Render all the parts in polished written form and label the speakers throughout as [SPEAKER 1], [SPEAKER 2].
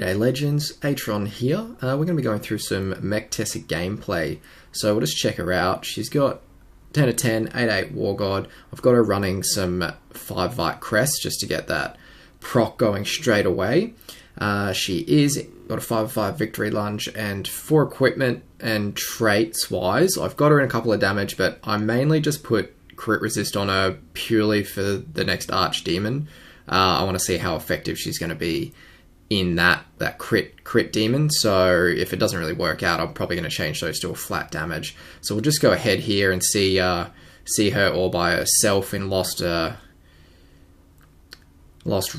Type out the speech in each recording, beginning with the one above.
[SPEAKER 1] G'day Legends, Atron here. We're going to be going through some Mechtessa gameplay. So we'll just check her out. She's got 10 of 10, 8-8 War God. I've got her running some 5 Vite Crest just to get that proc going straight away. She is got a 5-5 Victory Lunge, and for equipment and traits wise, I've got her in a couple of damage, but I mainly just put crit resist on her purely for the next Archdemon. I want to see how effective she's going to be in that crit demon. So if it doesn't really work out, I'm probably going to change those to a flat damage. So we'll just go ahead here and see her all by herself in Lost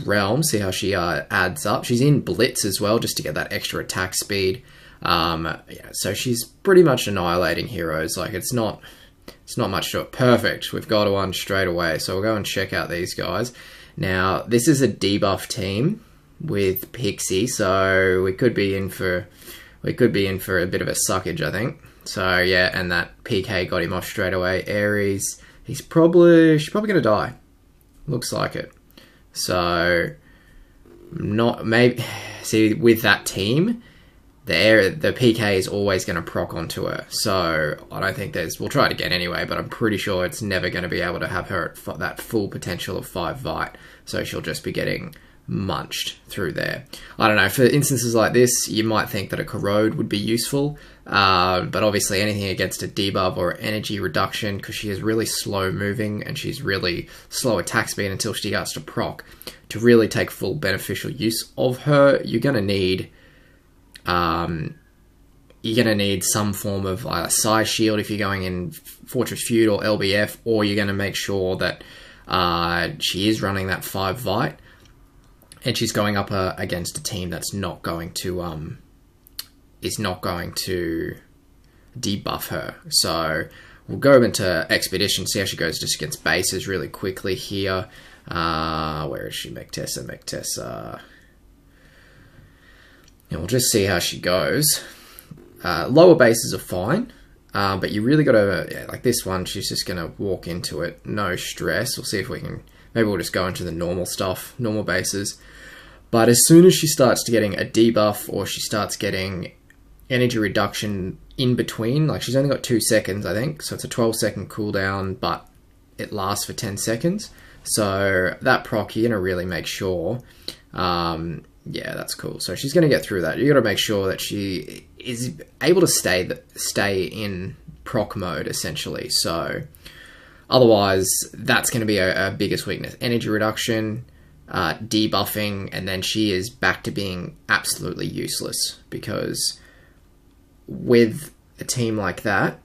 [SPEAKER 1] Realm. See how she adds up. She's in Blitz as well, just to get that extra attack speed. Yeah, so she's pretty much annihilating heroes. Like it's not much to it. Perfect. We've got one straight away. So we'll go and check out these guys. Now this is a debuff team with Pixie, so we could be in for a bit of a suckage, I think. So yeah, and that PK got him off straight away. Ares, she's probably gonna die. Looks like it. So not maybe. See, with that team, the PK is always going to proc onto her. So I don't think we'll try it again anyway, but I'm pretty sure it's never going to be able to have her at that full potential of 5 Vite. So she'll just be getting munched through there. I don't know, for instances like this, you might think that a Corrode would be useful, but obviously anything against a debuff or energy reduction, because she is really slow moving and she's really slow attack speed until she starts to proc. To really take full beneficial use of her, you're going to need some form of a size shield if you're going in Fortress Feud or LBF, or you're going to make sure that she is running that 5 Vite, and she's going up against a team that's not going to debuff her. So we'll go into Expedition, see how she goes just against bases really quickly here. Where is she? Mechtessa. And we'll just see how she goes. Lower bases are fine, but you really got to, like this one, she's just going to walk into it, no stress. We'll see if we can, maybe we'll just go into the normal stuff, normal bases. But as soon as she starts to getting a debuff, or she starts getting energy reduction in between, like she's only got 2 seconds, I think, so it's a 12-second cooldown, but it lasts for 10 seconds. So that proc, you're going to really make sure, yeah, that's cool. So she's going to get through that. You got to make sure that she is able to stay in proc mode, essentially. So otherwise, that's going to be a biggest weakness. Energy reduction, debuffing, and then she is back to being absolutely useless, because with a team like that,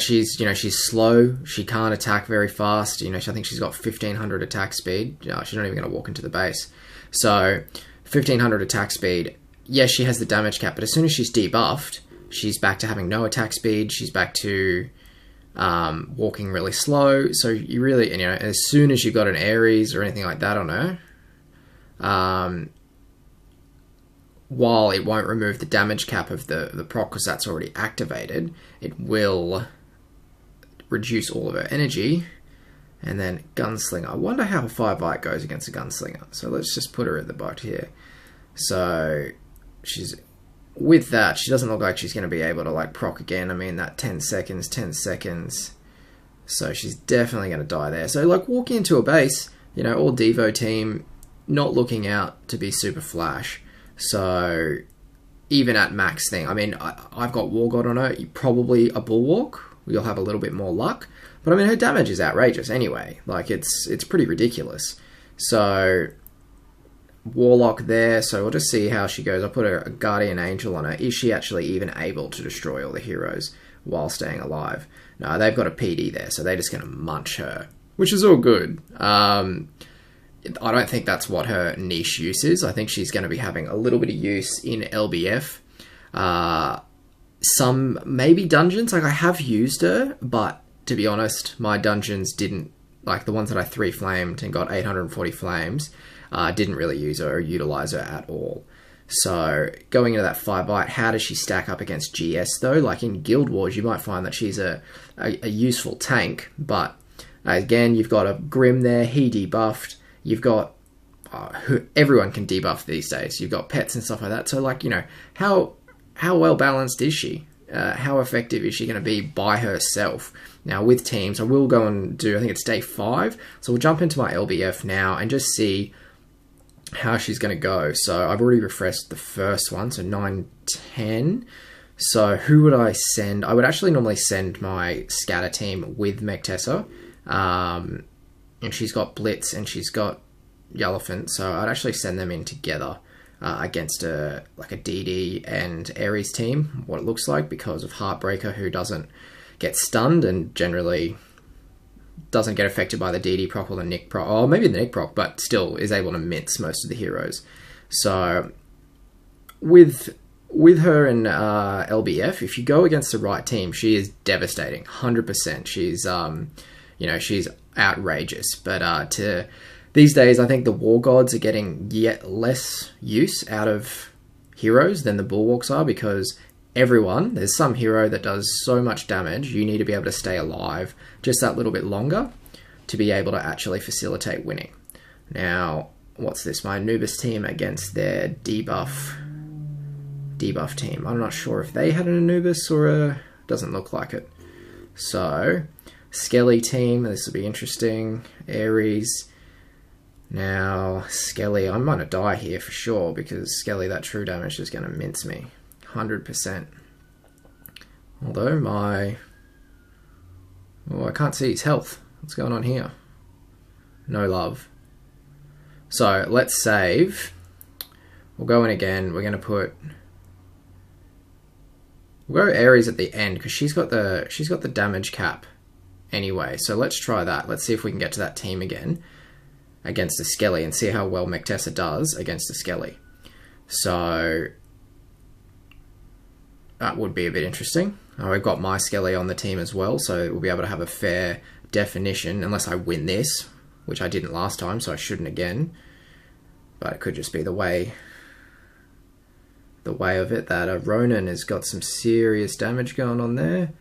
[SPEAKER 1] she's slow. She can't attack very fast. I think she's got 1500 attack speed. She's not even going to walk into the base. So 1500 attack speed. Yes, she has the damage cap, but as soon as she's debuffed, she's back to having no attack speed. She's back to walking really slow. So you really, as soon as you've got an Ares or anything like that on her, while it won't remove the damage cap of the proc because that's already activated, it will reduce all of her energy. And then Gunslinger. I wonder how a 5 Vite goes against a Gunslinger. So let's just put her at the bot here. So she's with that, she doesn't look like she's going to be able to proc again. I mean, that 10 seconds. So she's definitely going to die there. So walking into a base, all Devo team not looking out to be super flash. So even at max thing, I mean, I've got War God on her. Probably a Bulwark, you'll have a little bit more luck. But I mean, her damage is outrageous anyway. It's pretty ridiculous. So Warlock there. So we'll just see how she goes. I'll put a Guardian Angel on her. Is she actually even able to destroy all the heroes while staying alive? No, they've got a PD there, so they're just going to munch her, which is all good. I don't think that's what her niche use is. I think she's going to be having a little bit of use in LBF. Some maybe dungeons. I have used her, but to be honest, my dungeons didn't, the ones that I 3-flamed and got 840 flames, didn't really use her or utilize her at all. So going into that 5 Vite, how does she stack up against GS though? Like in Guild Wars, you might find that she's a useful tank, but again, you've got a Grim there, he debuffed. You've got everyone can debuff these days. You've got pets and stuff like that. So, like, you know, how well balanced is she? How effective is she going to be by herself? Now, with teams, I will go and do, I think it's day 5. So we'll jump into my LBF now and just see how she's going to go. So I've already refreshed the first one, so 9, 10. So who would I send? I would actually normally send my scatter team with Mechtessa. And she's got Blitz and she's got Yellowfin, so I'd actually send them in together against a DD and Ares team, what it looks like, because of Heartbreaker, who doesn't get stunned and generally doesn't get affected by the DD proc or the Nick proc, or maybe the Nick proc, but still is able to mince most of the heroes. So with her in LBF, if you go against the right team, she is devastating, 100%. She's you know, she's outrageous. But these days, I think the War Gods are getting yet less use out of heroes than the Bulwarks are, because there's some hero that does so much damage, you need to be able to stay alive just that little bit longer to be able to actually facilitate winning. Now, what's this? My Anubis team against their debuff team. I'm not sure if they had an Anubis or doesn't look like it. So, Skelly team, this will be interesting. Ares. Now, Skelly, I'm going to die here for sure, because Skelly, that true damage is going to mince me. 100%. Although I can't see his health. What's going on here? No love. So, let's save. We'll go in again. We're going to we'll go Ares at the end, because she's got the damage cap anyway. So let's try that. Let's see if we can get to that team again against the Skelly and see how well Mechtessa does against the Skelly. So that would be a bit interesting. I've got my Skelly on the team as well, so we'll be able to have a fair definition, unless I win this, which I didn't last time, so I shouldn't again. But it could just be the way of it, that Ronan has got some serious damage going on there.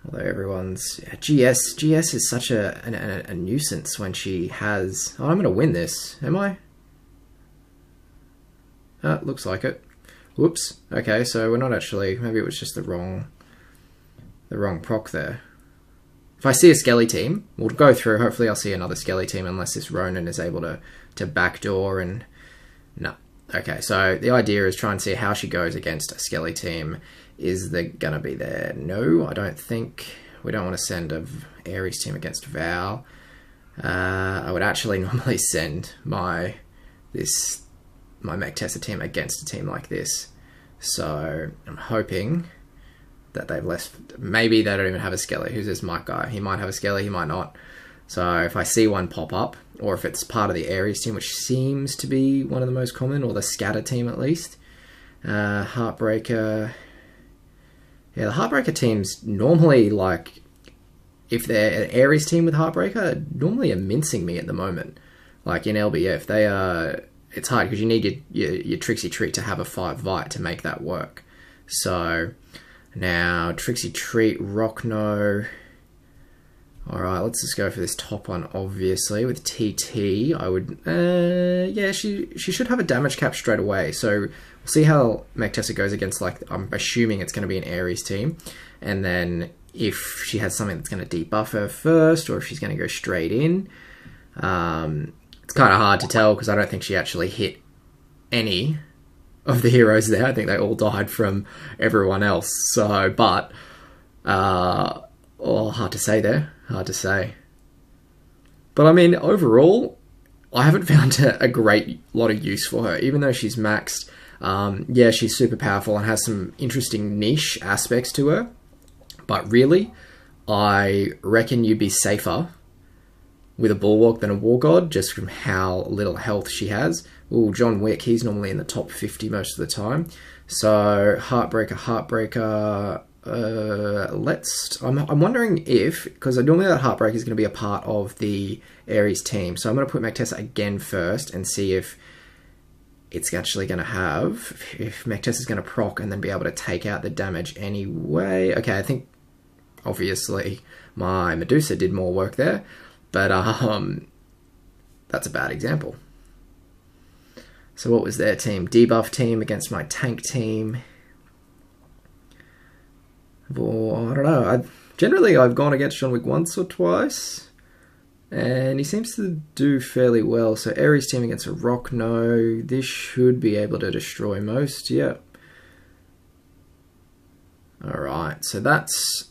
[SPEAKER 1] Although everyone's... GS is such a nuisance when she has... Oh, I'm going to win this. Am I? Looks like it. Whoops. Okay, so we're not actually... Maybe it was just the wrong proc there. If I see a Skelly team, we'll go through. Hopefully I'll see another Skelly team, unless this Ronan is able to backdoor and... No. Okay, so the idea is try and see how she goes against a Skelly team. Is there going to be there? No, I don't think. We don't want to send a Ares team against Val. I would actually normally send my Mechtessa team against a team like this. So I'm hoping that they've left... Maybe they don't even have a Skelly. Who's this Mike guy? He might have a Skelly, he might not. So if I see one pop up, or if it's part of the Ares team, which seems to be one of the most common, or the scatter team at least. Heartbreaker. Yeah, the Heartbreaker teams normally, like, if they're an Ares team with Heartbreaker, normally are mincing me at the moment. Like in LBF, they are... It's hard because you need your Trixie Treat to have a 5 Vite to make that work. So now Trixie Treat, Rockno. Alright, let's just go for this top one, obviously. With TT, I would... yeah, she should have a damage cap straight away. So we'll see how Mechtessa goes against, like, I'm assuming it's going to be an Ares team. And then if she has something that's going to debuff her first, or if she's going to go straight in. It's kind of hard to tell, because I don't think she actually hit any of the heroes there. I think they all died from everyone else. So, but... oh, hard to say there. Hard to say. But I mean, overall, I haven't found a great lot of use for her. Even though she's maxed, yeah, she's super powerful and has some interesting niche aspects to her. But really, I reckon you'd be safer with a Bulwark than a War God, just from how little health she has. Ooh, John Wick, he's normally in the top 50 most of the time. So, Heartbreaker... I'm wondering if, because normally that Heartbreaker is going to be a part of the Ares team, so I'm going to put Mechtessa again first and see if it's actually going to have, if Mechtessa is going to proc and then be able to take out the damage anyway. Okay, I think obviously my Medusa did more work there, but that's a bad example. So what was their team? Debuff team against my tank team. Well, I don't know. Generally, I've gone against John Wick once or twice, and he seems to do fairly well. So Ares team against a Rock, no. This should be able to destroy most, yeah. Alright, so that's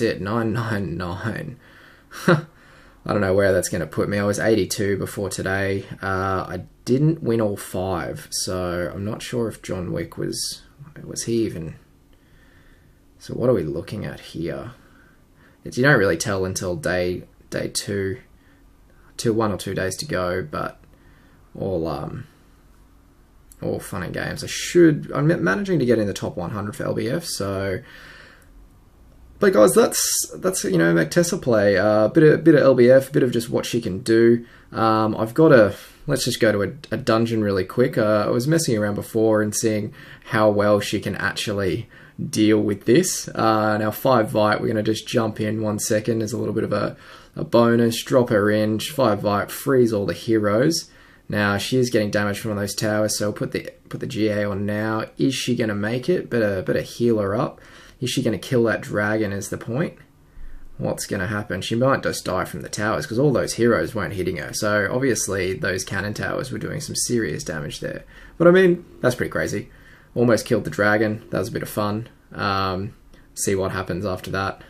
[SPEAKER 1] it, 999. I don't know where that's going to put me. I was 82 before today. I didn't win all 5, so I'm not sure if John Wick was he even... So what are we looking at here? You don't really tell until day 2, 1 or 2 days to go, but all fun and games. I'm managing to get in the top 100 for LBF, so... But guys, that's Mechtessa play. Bit of LBF, a bit of just what she can do. Let's just go to a dungeon really quick. I was messing around before and seeing how well she can actually deal with this. Now 5 Vite, we're going to just jump in 1 second as a little bit of a bonus. Drop her in, 5 Vite, freeze all the heroes. Now she is getting damage from one of those towers, so I'll put the GA on now. Is she going to make it? Better heal her up. Is she going to kill that dragon is the point? What's going to happen? She might just die from the towers because all those heroes weren't hitting her. So obviously those cannon towers were doing some serious damage there. But I mean, that's pretty crazy. Almost killed the dragon. That was a bit of fun. See what happens after that.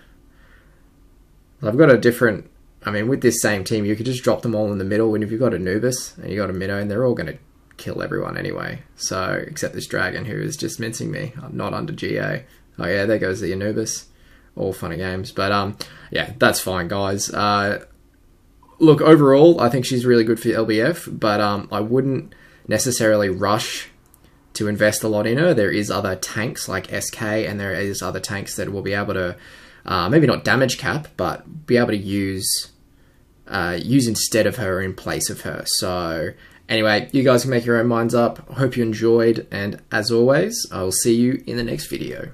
[SPEAKER 1] I've got a different... I mean, with this same team, you could just drop them all in the middle. And if you've got Anubis and you've got a Minnow, and they're all going to kill everyone anyway. So, except this dragon who is just mincing me. I'm not under GA. Oh yeah, there goes the Anubis. All fun and games. But yeah, that's fine, guys. Look, overall, I think she's really good for LBF, but I wouldn't necessarily rush to invest a lot in her. There is other tanks like SK, and there is other tanks that will be able to, maybe not damage cap, but be able to use instead of her, in place of her. So anyway, you guys can make your own minds up. Hope you enjoyed, and as always, I will see you in the next video.